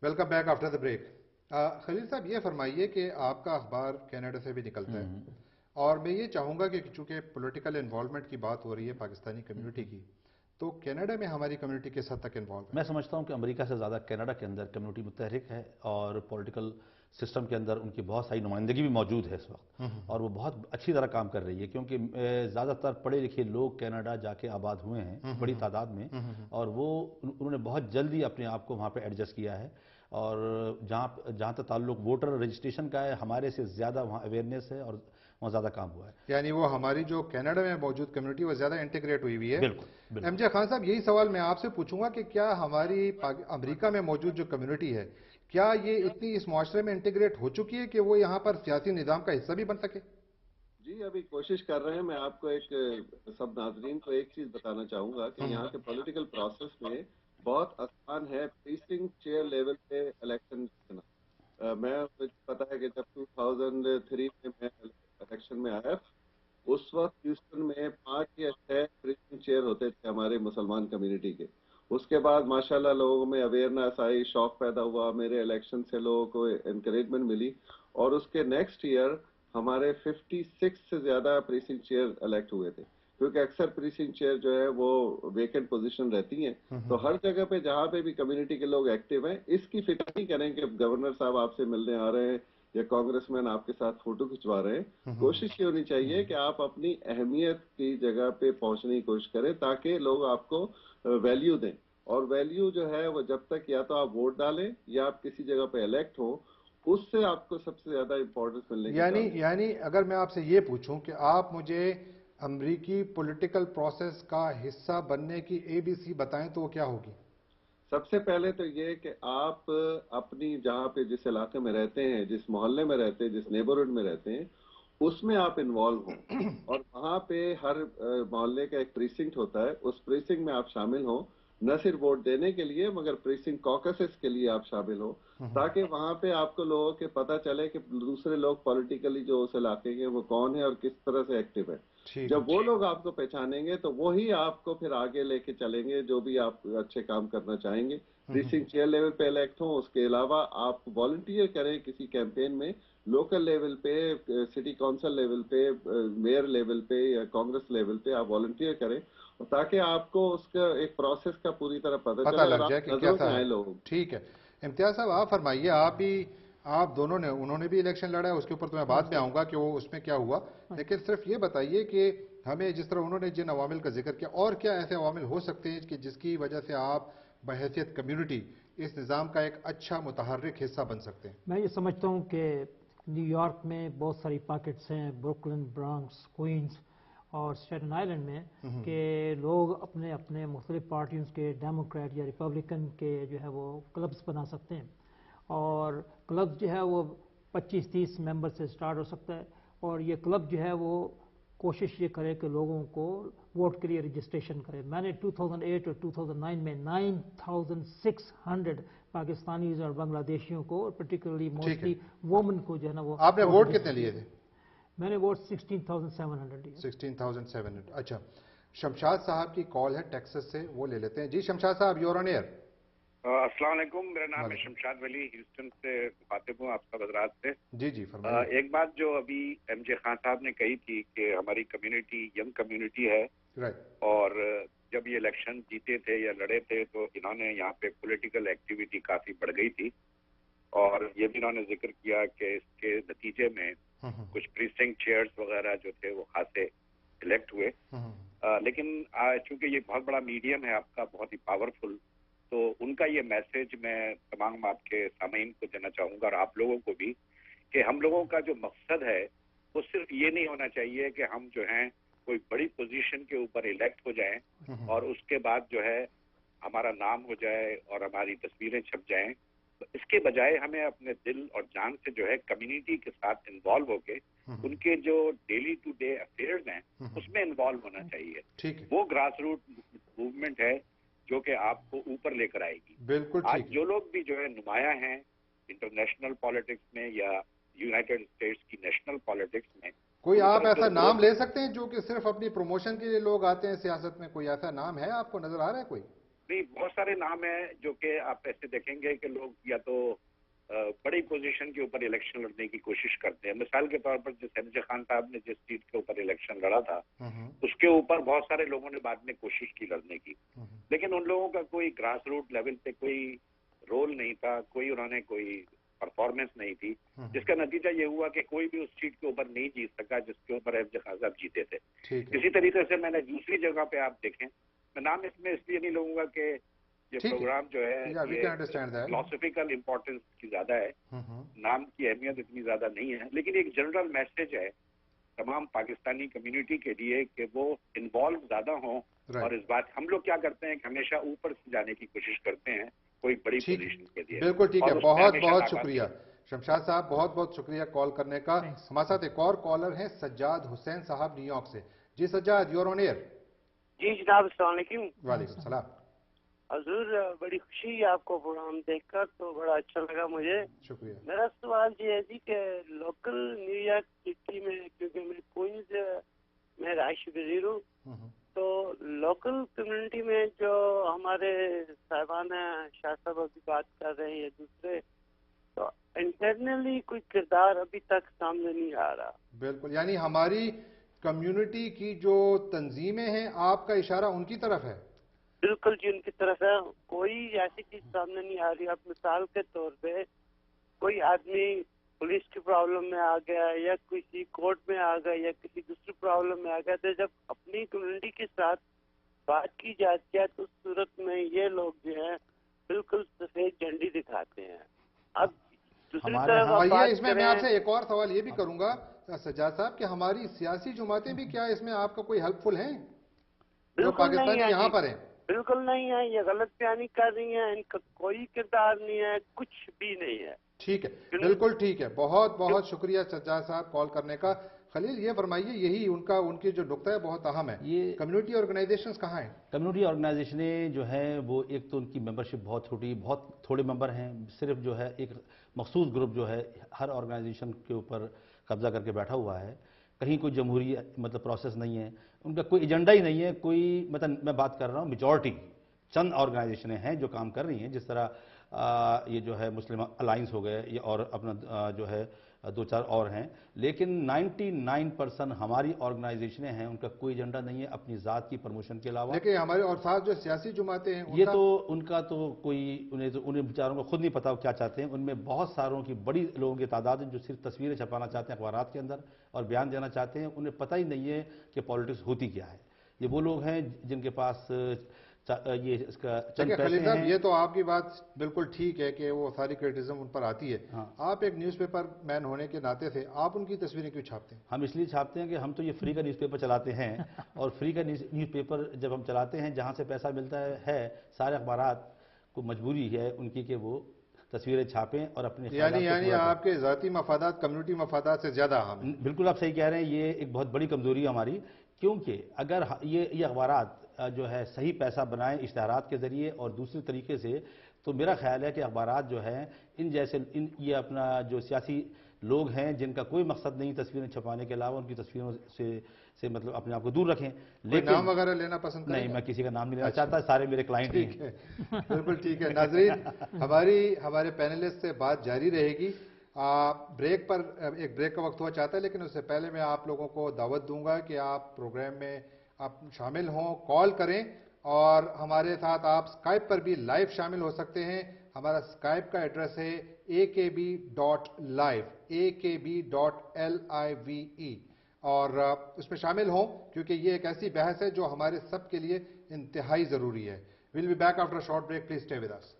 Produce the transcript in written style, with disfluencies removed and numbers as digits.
Welcome back after the break. Khalil साहब, ये फरमाइए कि आपका अखबार कनाडा से भी निकलता है, और मैं ये चाहूँगा कि चूँकि पॉलिटिकल इन्वॉल्वमेंट की बात हो रही है पाकिस्तानी कम्युनिटी की, तो कनाडा में हमारी कम्युनिटी किस हद तक इन्वॉल्व है? मैं समझता हूं कि अमेरिका से ज़्यादा कनाडा के अंदर कम्युनिटी मुतहरिक है और पॉलिटिकल सिस्टम के अंदर उनकी बहुत सारी नुमाइंदगी भी मौजूद है इस वक्त, और वो बहुत अच्छी तरह काम कर रही है, क्योंकि ज़्यादातर पढ़े लिखे लोग कनाडा जाके आबाद हुए हैं बड़ी तादाद में, और वो उन्होंने बहुत जल्दी अपने आप को वहाँ पे एडजस्ट किया है। और जहाँ तक ताल्लुक वोटर रजिस्ट्रेशन का है, हमारे से ज़्यादा वहाँ अवेयरनेस है और वहाँ ज़्यादा काम हुआ है। यानी वो हमारी जो कनाडा में मौजूद कम्युनिटी वो ज़्यादा इंटीग्रेट हुई हुई है। बिल्कुल बिल्कुल। एमजे खान साहब, यही सवाल मैं आपसे पूछूंगा कि क्या हमारी अमेरिका में मौजूद जो कम्युनिटी है, क्या ये इतनी इस मुआशरे में इंटीग्रेट हो चुकी है कि वो यहाँ पर सियासी निज़ाम का हिस्सा भी बन सके? जी, अभी कोशिश कर रहे हैं। मैं आपको सब नाजरीन को एक चीज बताना चाहूंगा कि यहाँ के पॉलिटिकल प्रोसेस में बहुत आसान है प्रीसिंक्ट चेयर लेवल पे इलेक्शन करना। मैं मुझे पता है कि जब 2003 में मैं इलेक्शन में आया, उस वक्त ह्यूस्टन में 5 या 6 प्रीसिंक्ट चेयर होते थे हमारे मुसलमान कम्युनिटी के। उसके बाद माशाल्लाह लोगों में अवेयरनेस आई, शौक पैदा हुआ, मेरे इलेक्शन से लोगों को एनकरेजमेंट मिली, और उसके नेक्स्ट ईयर हमारे 56 से ज्यादा प्रीसिंक्ट चेयर इलेक्ट हुए थे, क्योंकि अक्सर प्रीसिंक्ट चेयर जो है वो वेकेंट पोजीशन रहती हैं। तो हर जगह पे जहाँ पे भी कम्युनिटी के लोग एक्टिव हैं, इसकी फिक्र नहीं करें कि गवर्नर साहब आपसे मिलने आ रहे हैं या कांग्रेसमैन आपके साथ फोटो खिंचवा रहे हैं। कोशिश ये होनी चाहिए कि आप अपनी अहमियत की जगह पे पहुंचने की कोशिश करें, ताकि लोग आपको वैल्यू दें। और वैल्यू जो है वो जब तक या तो आप वोट डालें या आप किसी जगह पे इलेक्ट हो, उससे आपको सबसे ज्यादा इंपॉर्टेंस मिलने की चांस है। यानी अगर मैं आपसे ये पूछूं कि आप मुझे अमरीकी पॉलिटिकल प्रोसेस का हिस्सा बनने की एबीसी बताएं, तो वो क्या होगी? सबसे पहले तो ये कि आप अपनी जहाँ पे जिस इलाके में रहते हैं, जिस मोहल्ले में रहते हैं, जिस नेबरहुड में रहते हैं, उसमें आप इन्वॉल्व हो, और वहाँ पे हर मोहल्ले का एक प्रीसिंक्ट होता है, उस प्रीसिंक्ट में आप शामिल हो, न सिर्फ वोट देने के लिए मगर प्रीसिंक्ट कॉकसेस के लिए आप शामिल हो, ताकि वहाँ पे आपको लोगों के पता चले कि दूसरे लोग पॉलिटिकली जो उस इलाके के वो कौन है और किस तरह से एक्टिव है। ठीक है। जब वो लोग आपको पहचानेंगे तो वही आपको फिर आगे लेके चलेंगे, जो भी आप अच्छे काम करना चाहेंगे। प्रीसिंक्ट चेयर लेवल पे इलेक्ट हो, उसके अलावा आप वॉलंटियर करें किसी कैंपेन में, लोकल लेवल पे, सिटी काउंसिल लेवल पे, मेयर लेवल पे या कांग्रेस लेवल पे आप वॉलंटियर करें, ताकि आपको उसका एक प्रोसेस का पूरी तरह पता चले और लग जाए आप कि नजरों कैसा में है। आए लोग। ठीक है। इम्तियाज साहब, आप फरमाइए, आप दोनों ने, उन्होंने भी इलेक्शन लड़ा है, उसके ऊपर तो मैं बाद में आऊंगा कि वो उसमें क्या हुआ, लेकिन सिर्फ ये बताइए कि हमें जिस तरह उन्होंने जिन अवामिल का जिक्र किया, और क्या ऐसे अवामिल हो सकते हैं कि जिसकी वजह से आप बहैसियत कम्युनिटी इस निज़ाम का एक अच्छा मुतहर्रिक हिस्सा बन सकते हैं? मैं ये समझता हूँ कि न्यूयॉर्क में बहुत सारी पॉकेट्स हैं, ब्रुकलिन, ब्रॉन्क्स, क्वींस और स्टेटन आइलैंड में, कि लोग अपने अपने मुख्तलिफ पार्टियों के, डेमोक्रेट या रिपब्लिकन के जो है वो क्लब्स बना सकते हैं, और क्लब जो है वो 25-30 मेंबर से स्टार्ट हो सकता है, और ये क्लब जो है वो कोशिश ये करे कि लोगों को वोट के लिए रजिस्ट्रेशन करे। मैंने 2008 और 2009 में 9,600 पाकिस्तानीज और बांग्लादेशियों को, पर्टिकुलरली मोस्टली वोमन को जो है ना वो। आपने वोट कितने लिए थे? मैंने वोट 16,700 लिए। 16,700। अच्छा, शमशाद साहब की कॉल है टेक्सास से, वो ले लेते हैं। जी शमशाद साहब, यूर ऑन एयर। अस्सलाम वालेकुम, मेरा नाम है शमशाद वली, ह्यूस्टन से मुखातिब हूँ, आपका गुजरात से। जी फरमाइए। एक बात जो अभी एमजे खान साहब ने कही थी कि हमारी कम्युनिटी यंग कम्युनिटी है, और जब ये इलेक्शन जीते थे या लड़े थे तो इन्होंने यहाँ पे पॉलिटिकल एक्टिविटी काफी बढ़ गई थी, और ये भी इन्होंने जिक्र किया कि इसके नतीजे में कुछ प्रीसिंक्ट चेयर्स वगैरह जो थे वो खासे इलेक्ट हुए। लेकिन चूंकि ये बहुत बड़ा मीडियम है आपका, बहुत ही पावरफुल, तो उनका ये मैसेज मैं तमाम आपके सामीन को देना चाहूंगा और आप लोगों को भी, कि हम लोगों का जो मकसद है वो सिर्फ ये नहीं होना चाहिए कि हम जो हैं कोई बड़ी पोजीशन के ऊपर इलेक्ट हो जाएं और उसके बाद जो है हमारा नाम हो जाए और हमारी तस्वीरें छप जाएं। तो इसके बजाय हमें अपने दिल और जान से जो है कम्युनिटी के साथ इन्वॉल्व होके उनके जो डेली टू डे अफेयर्स हैं उसमें इन्वॉल्व होना चाहिए। वो ग्रास रूट मूवमेंट है जो कि आपको ऊपर लेकर आएगी। बिल्कुल। आज जो लोग भी जो है नुमाया हैं इंटरनेशनल पॉलिटिक्स में या यूनाइटेड स्टेट्स की नेशनल पॉलिटिक्स में, कोई आप ऐसा नाम ले सकते हैं जो कि सिर्फ अपनी प्रमोशन के लिए लोग आते हैं सियासत में? कोई ऐसा नाम है आपको नजर आ रहा है कोई? नहीं, बहुत सारे नाम हैं जो कि आप ऐसे देखेंगे कि लोग या तो बड़ी पोजीशन के ऊपर इलेक्शन लड़ने की कोशिश करते हैं। मिसाल के तौर पर जिस एमजे खान साहब ने जिस सीट के ऊपर इलेक्शन लड़ा था, उसके ऊपर बहुत सारे लोगों ने बाद में कोशिश की लड़ने की, लेकिन उन लोगों का कोई ग्रास रूट लेवल पे कोई रोल नहीं था, उन्होंने कोई परफॉर्मेंस नहीं थी, जिसका नतीजा ये हुआ कि कोई भी उस सीट के ऊपर नहीं जीत सका जिसके ऊपर एमजे खान साहब जीते थे। इसी तरीके से मैंने दूसरी जगह पे आप देखें, मैं नाम इसमें इसलिए नहीं लूंगा कि ये प्रोग्राम जो है फिलोसफिकल इंपॉर्टेंस की ज्यादा है, नाम की अहमियत इतनी ज्यादा नहीं है, लेकिन एक जनरल मैसेज है तमाम पाकिस्तानी कम्युनिटी के लिए कि वो इन्वॉल्व ज्यादा हों। और इस बात हम लोग क्या करते हैं कि हमेशा ऊपर से जाने की कोशिश करते हैं कोई बड़ी पोजीशन के लिए। बिल्कुल ठीक है, बहुत बहुत शुक्रिया शमशाद साहब, बहुत बहुत शुक्रिया कॉल करने का। हमारे साथ एक और कॉलर हैं सज्जाद हुसैन साहब न्यूयॉर्क से। जी Sajjad, you are on air. जी जनाब, अस्सलाम वालेकुम। वालेकुम सलाम। हजूर, बड़ी खुशी है आपको प्रोग्राम देखकर, तो बड़ा अच्छा लगा मुझे। शुक्रिया। मेरा सवाल ये है जी कि लोकल न्यूयॉर्क सिटी में, क्योंकि मैं क्वींस में रहायशी पजीर हूँ, तो लोकल कम्युनिटी में जो हमारे साहिबान हैं, शाह साहब अभी बात कर रहे हैं या दूसरे, तो इंटरनली कोई किरदार अभी तक सामने नहीं आ रहा। बिल्कुल, यानी हमारी कम्युनिटी की जो तंजीमें हैं, आपका इशारा उनकी तरफ है? बिल्कुल जी, उनकी तरफ है। कोई ऐसी चीज सामने नहीं आ रही। अब मिसाल के तौर पे कोई आदमी पुलिस की प्रॉब्लम में आ गया या किसी कोर्ट में आ गया या किसी दूसरी प्रॉब्लम में आ गया, तो जब अपनी कम्युनिटी के साथ बात की जाती है तो उस सूरत में ये लोग जो है बिल्कुल सफेद झंडी दिखाते हैं। अब दूसरी तरफ इसमें मैं आपसे एक और सवाल ये भी करूंगा सज्जाद साहब कि हमारी सियासी जमातें भी क्या इसमें आपका कोई हेल्पफुल हैं जो पाकिस्तानी यहाँ पर हैं? बिल्कुल नहीं है, ये गलत बयानी कर रही हैं, इनका कोई किरदार नहीं है, कुछ भी नहीं है। ठीक है, बिल्कुल ठीक है, बहुत बहुत शुक्रिया सज्जाद साहब कॉल करने का। खलील, ये फरमाइए, यही उनकी जो नुक्ता है बहुत अहम है, ये कम्युनिटी ऑर्गेनाइजेशंस कहाँ हैं? कम्युनिटी ऑर्गेनाइजेशनें जो हैं वो एक तो उनकी मेंबरशिप बहुत छोटी, बहुत थोड़े मेंबर हैं, सिर्फ जो है एक मखसूस ग्रुप जो है हर ऑर्गेनाइजेशन के ऊपर कब्जा करके बैठा हुआ है। कहीं कोई जमहूरी मतलब प्रोसेस नहीं है, उनका कोई एजेंडा ही नहीं है। कोई मतलब मैं बात कर रहा हूँ मेजॉरिटी चंद ऑर्गेनाइजेशनें हैं जो काम कर रही हैं, जिस तरह ये जो है मुस्लिम अलायंस हो गए और अपना जो है दो चार और हैं, लेकिन 99% हमारी ऑर्गेनाइजेशनें हैं, उनका कोई एजेंडा नहीं है अपनी ज़ात की प्रमोशन के अलावा। लेकिन हमारे और साथ जो सियासी जमातें हैं ये तो उनका तो कोई उन्हें बेचारों को खुद नहीं पता क्या चाहते हैं। उनमें बहुत सारों की बड़ी लोगों की तादाद है जो सिर्फ तस्वीरें छपाना चाहते हैं अखबारात के अंदर और बयान देना चाहते हैं। उन्हें पता ही नहीं है कि पॉलिटिक्स होती क्या है। ये वो लोग हैं जिनके पास ये इसका चंद पैसे हैं। ये तो आपकी बात बिल्कुल ठीक है कि वो सारी क्रिटिसिज्म उन पर आती है। हाँ। आप एक न्यूज़पेपर मैन होने के नाते से आप उनकी तस्वीरें क्यों छापते हैं? हम इसलिए छापते हैं कि हम तो ये फ्री का न्यूज़पेपर चलाते हैं और फ्री का न्यूज़पेपर जब हम चलाते हैं, जहाँ से पैसा मिलता है सारे अखबारात को मजबूरी है उनकी कि वो तस्वीरें छापें और अपने यानी आपके ज़ाती मफादात कम्युनिटी मफादात से ज़्यादा अहम है। बिल्कुल आप सही कह रहे हैं, ये एक बहुत बड़ी कमजोरी है हमारी, क्योंकि अगर ये अखबारात जो है सही पैसा बनाएं इश्तहारात के जरिए और दूसरे तरीके से, तो मेरा ख्याल है कि अखबारात जो हैं इन जैसे ये अपना जो सियासी लोग हैं जिनका कोई मकसद नहीं तस्वीरें छपाने के अलावा, उनकी तस्वीरों से मतलब अपने आप को दूर रखें। लेकिन नाम वगैरह लेना पसंद नहीं, मैं किसी का नाम नहीं लेना चाहता, सारे मेरे क्लाइंट ही हैं। बिल्कुल ठीक है। नाजरीन, हमारे पैनलिस्ट से बात जारी रहेगी। ब्रेक का वक्त हुआ चाहता है, लेकिन उससे पहले मैं आप लोगों को दावत दूंगा कि आप प्रोग्राम में आप शामिल हों, कॉल करें और हमारे साथ आप स्काइप पर भी लाइव शामिल हो सकते हैं। हमारा स्काइप का एड्रेस है akb.live और उसमें शामिल हों, क्योंकि ये एक ऐसी बहस है जो हमारे सब के लिए इंतहाई ज़रूरी है। Will be back after a short break, please stay with us.